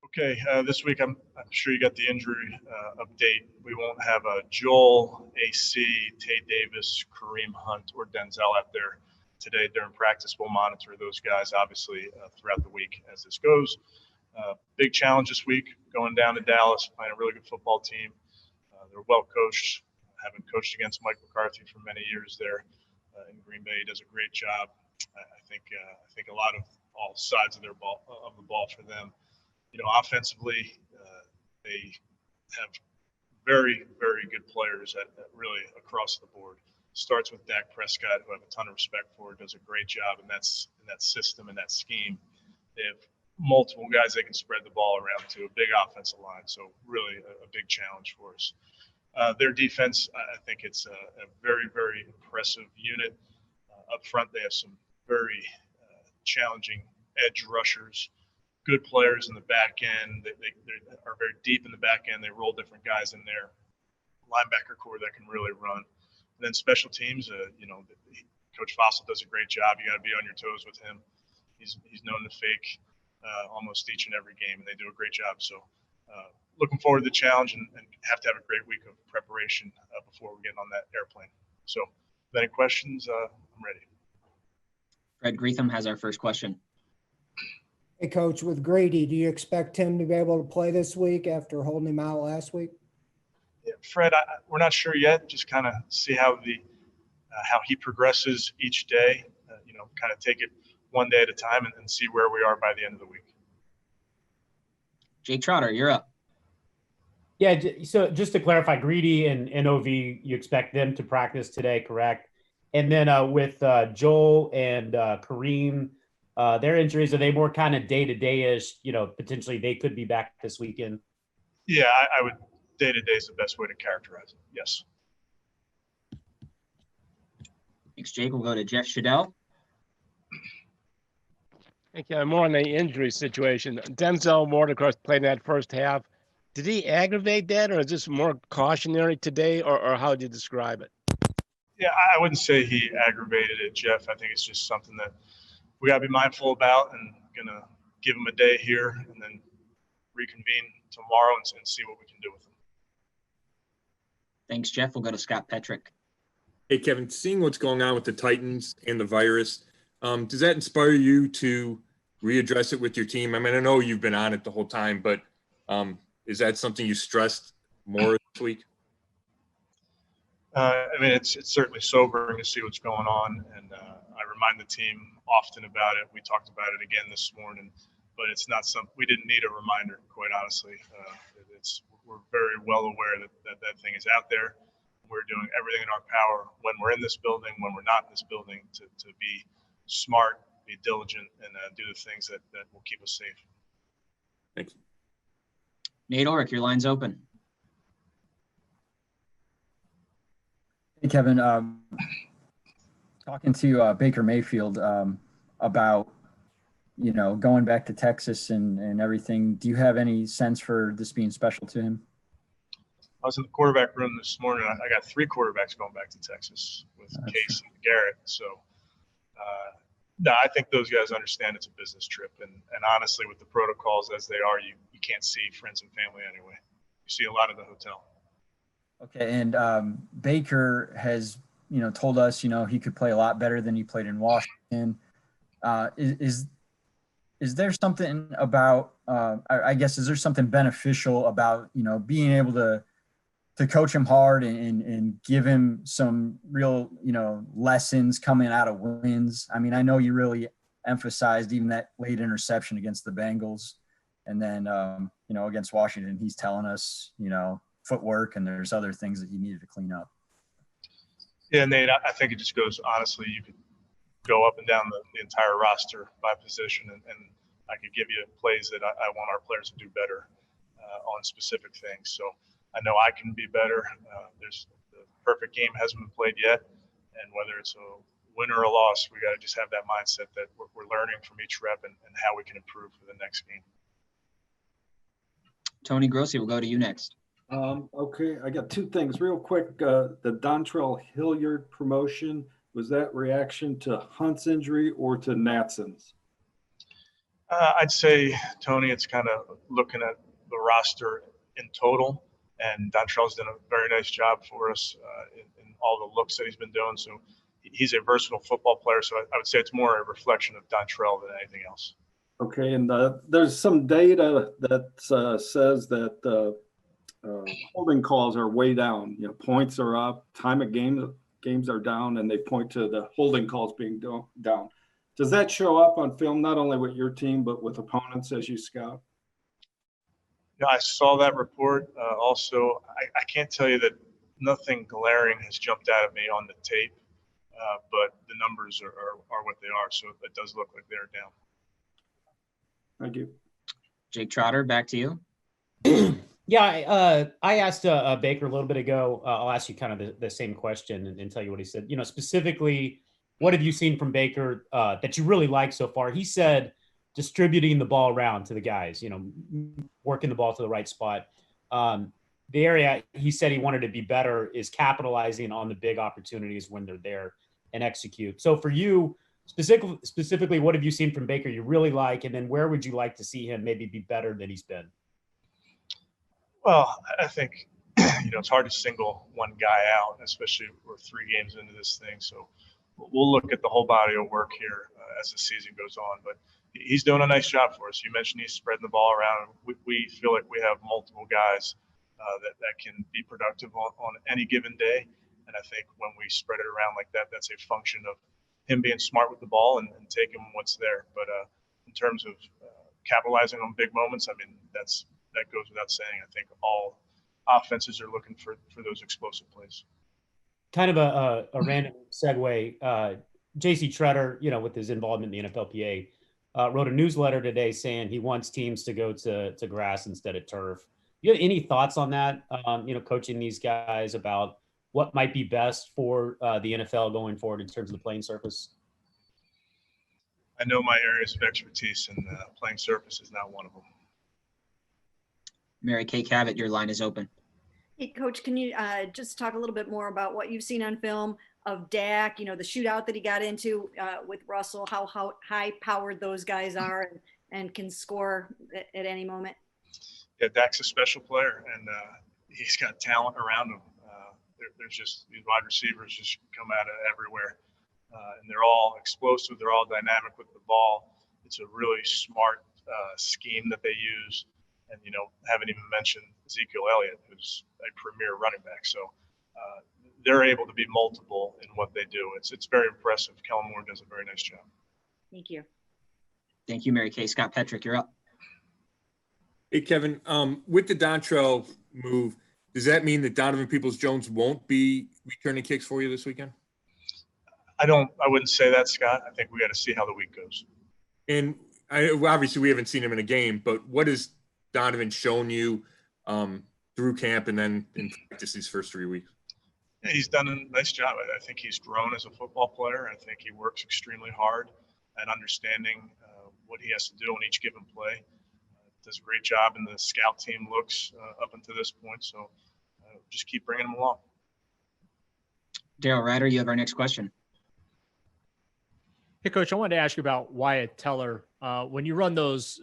Okay, this week I'm sure you got the injury update. We won't have Joel, AC, Tay Davis, Kareem Hunt, or Denzel out there today during practice. We'll monitor those guys obviously throughout the week as this goes. Big challenge this week, going down to Dallas, playing a really good football team. They're well coached, having coached against Mike McCarthy for many years there in Green Bay. He does a great job. I think a lot of all sides of the ball for them. Offensively, they have very, very good players at really across the board. Starts with Dak Prescott, who I have a ton of respect for, does a great job in that system and that scheme. They have multiple guys they can spread the ball around to, a big offensive line, so really a big challenge for us. Their defense, I think it's a very, very impressive unit. Up front, they have some very challenging edge rushers. Good players in the back end. They are very deep in the back end. They roll different guys in there. Linebacker core that can really run. And then special teams, Coach Fossil does a great job. You got to be on your toes with him. He's known to fake almost each and every game, and they do a great job. So looking forward to the challenge and have to have a great week of preparation before we get on that airplane. So if any questions, I'm ready. Fred Greetham has our first question. Hey, Coach, with Grady, do you expect him to be able to play this week after holding him out last week? Yeah, Fred, we're not sure yet. Just kind of see how he progresses each day. Kind of take it one day at a time and see where we are by the end of the week. Jake Trotter, you're up. Yeah, so just to clarify, Greedy and NOV, you expect them to practice today, correct? And then with Joel and Kareem, their injuries, are they more kind of day-to-day-ish, potentially they could be back this weekend? Yeah, I would day-to-day is the best way to characterize it, yes. Thanks, Jake. We'll go to Jeff Shadell. Thank you. More on the injury situation. Denzel Ward, of course, played that first half. Did he aggravate that, or is this more cautionary today, or how would you describe it? Yeah, I wouldn't say he aggravated it, Jeff. I think it's just something that we got to be mindful about, and going to give him a day here and then reconvene tomorrow and see what we can do with him. Thanks, Jeff. We'll go to Scott Petrick. Hey, Kevin, seeing what's going on with the Titans and the virus, does that inspire you to readdress it with your team? I mean, I know you've been on it the whole time, but is that something you stressed more this week? It's certainly sobering to see what's going on, and I remind the team often about it. We talked about it again this morning, but it's not something we didn't need a reminder, quite honestly. We're very well aware that thing is out there. We're doing everything in our power when we're in this building, when we're not in this building, to be smart, be diligent, and do the things that will keep us safe. Thanks. Nate Orrick, your line's open. Hey, Kevin. Talking to Baker Mayfield about, going back to Texas and everything. Do you have any sense for this being special to him? I was in the quarterback room this morning. I got 3 quarterbacks going back to Texas with Case and Garrett. So, no, I think those guys understand it's a business trip. And honestly, with the protocols as they are, you can't see friends and family anyway. You see a lot of the hotel. Okay, and Baker has, told us, he could play a lot better than he played in Washington. Is there something about, is there something beneficial about, being able to coach him hard and give him some real, lessons coming out of wins? I mean, I know you really emphasized even that late interception against the Bengals, and then, against Washington, he's telling us, footwork, and there's other things that you needed to clean up. Yeah, Nate, I think it just goes, honestly, you could go up and down the entire roster by position, and I could give you plays that I want our players to do better on specific things. So I know I can be better. The perfect game hasn't been played yet, and whether it's a win or a loss, we got to just have that mindset that we're learning from each rep and how we can improve for the next game. Tony Grossi, we'll go to you next. Okay, I got 2 things real quick. The Dontrell Hilliard promotion, was that reaction to Hunt's injury or to Natson's? I'd say, Tony, it's kind of looking at the roster in total, and Dontrell's done a very nice job for us in all the looks that he's been doing. So he's a versatile football player. So I would say it's more a reflection of Dontrell than anything else. Okay, and there's some data that says that holding calls are way down. You know, points are up, time of games are down, and they point to the holding calls being down. Does that show up on film, not only with your team, but with opponents as you scout? Yeah, I saw that report. Also, I can't tell you that nothing glaring has jumped out at me on the tape, but the numbers are what they are. So it does look like they're down. Thank you. Jake Trotter, back to you. Yeah, I asked Baker a little bit ago. I'll ask you kind of the same question and tell you what he said. You know, specifically, what have you seen from Baker that you really like so far? He said distributing the ball around to the guys, you know, working the ball to the right spot. The area he said he wanted to be better is capitalizing on the big opportunities when they're there and execute. So for you, specifically, what have you seen from Baker you really like? And then where would you like to see him maybe be better than he's been? Well, I think, it's hard to single one guy out, especially we're 3 games into this thing. So we'll look at the whole body of work here as the season goes on. But he's doing a nice job for us. You mentioned he's spreading the ball around. We feel like we have multiple guys that can be productive on any given day. And I think when we spread it around like that, that's a function of him being smart with the ball and taking what's there. But in terms of capitalizing on big moments, I mean, that goes without saying. I think all offenses are looking for those explosive plays. Kind of a random segue. J.C. Tretter, with his involvement in the NFLPA, wrote a newsletter today saying he wants teams to go to grass instead of turf. You have any thoughts on that? Coaching these guys about what might be best for the NFL going forward in terms of the playing surface? I know my areas of expertise, and playing surface is not one of them. Mary Kay Cabot, your line is open. Hey, Coach, can you just talk a little bit more about what you've seen on film of Dak, the shootout that he got into with Russell, how high-powered those guys are and can score at any moment? Yeah, Dak's a special player, and he's got talent around him. There's just these wide receivers just come out of everywhere, and they're all explosive. They're all dynamic with the ball. It's a really smart scheme that they use. And, haven't even mentioned Ezekiel Elliott, who's a premier running back. So they're able to be multiple in what they do. It's very impressive. Kellen Moore does a very nice job. Thank you. Thank you, Mary Kay. Scott Petrick, you're up. Hey, Kevin, with the Dontrell move, does that mean that Donovan Peoples-Jones won't be returning kicks for you this weekend? I wouldn't say that, Scott. I think we got to see how the week goes. And obviously we haven't seen him in a game, but what has Donovan shown you through camp and then in practice these first 3 weeks? Yeah, he's done a nice job. I think he's grown as a football player. I think he works extremely hard at understanding what he has to do on each given play. Does a great job, and the scout team looks up until this point. So just keep bringing him along. Daryl Ryder, you have our next question. Hey, Coach, I wanted to ask you about Wyatt Teller. When you run those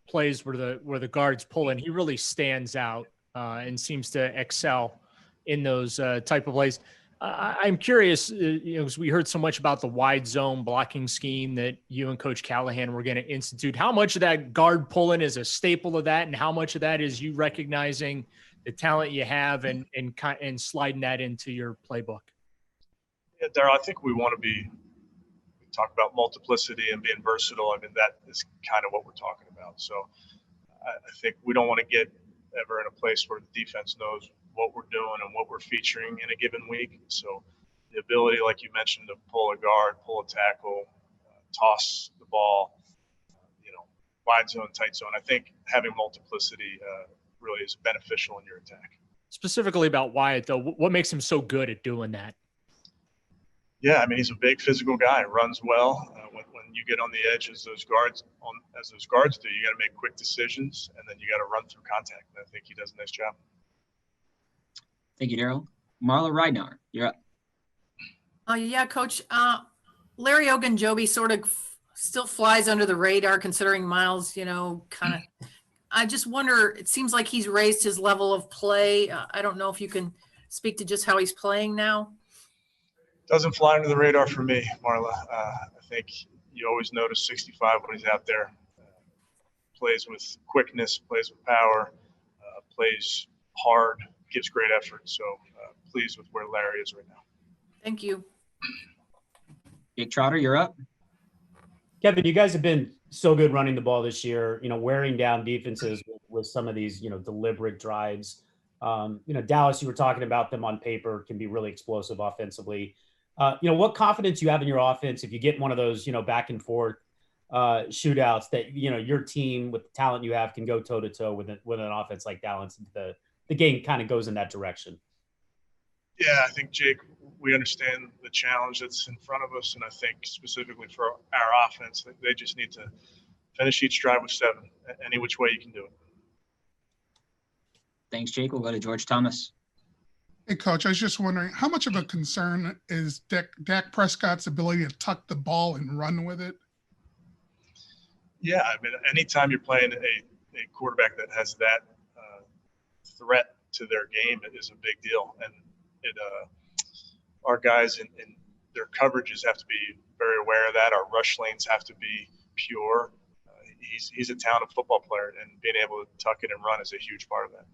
plays where the guards pull in, he really stands out and seems to excel in those type of plays. I'm curious, because we heard so much about the wide zone blocking scheme that you and Coach Callahan were going to institute. How much of that guard pulling is a staple of that, and how much of that is you recognizing the talent you have and sliding that into your playbook? Yeah, Daryl, I think we want to we talk about multiplicity and being versatile. I mean, that is kind of what we're talking about. So I think we don't want to get ever in a place where the defense knows what we're doing and what we're featuring in a given week. So the ability, like you mentioned, to pull a guard, pull a tackle, toss the ball, wide zone, tight zone. I think having multiplicity really is beneficial in your attack. Specifically about Wyatt, though, what makes him so good at doing that? Yeah, I mean, he's a big physical guy, runs well. When you get on the edge as those guards do, you got to make quick decisions, and then you got to run through contact. And I think he does a nice job. Thank you, Daryl. Marla Ridnar, you're up. Yeah, Coach. Larry Ogunjobi sort of still flies under the radar considering Miles, kind of, I just wonder, it seems like he's raised his level of play. I don't know if you can speak to just how he's playing now. Doesn't fly under the radar for me, Marla. I think you always notice 65 when he's out there. Plays with quickness, plays with power, plays hard, gives great effort. So pleased with where Larry is right now. Thank you. Jake Trotter, you're up. Kevin, you guys have been so good running the ball this year, wearing down defenses with some of these, deliberate drives. Dallas, you were talking about them on paper, can be really explosive offensively. What confidence you have in your offense if you get one of those, back and forth shootouts that, your team with the talent you have can go toe to toe with an offense like Dallas. The game kind of goes in that direction. Yeah, I think, Jake, we understand the challenge that's in front of us. And I think specifically for our offense, they just need to finish each drive with 7, any which way you can do it. Thanks, Jake. We'll go to George Thomas. Hey, Coach, I was just wondering, how much of a concern is Dak Prescott's ability to tuck the ball and run with it? Yeah, I mean, anytime you're playing a quarterback that has that threat to their game, it is a big deal. And our guys in their coverages have to be very aware of that. Our rush lanes have to be pure. He's a talented football player, and being able to tuck it and run is a huge part of that.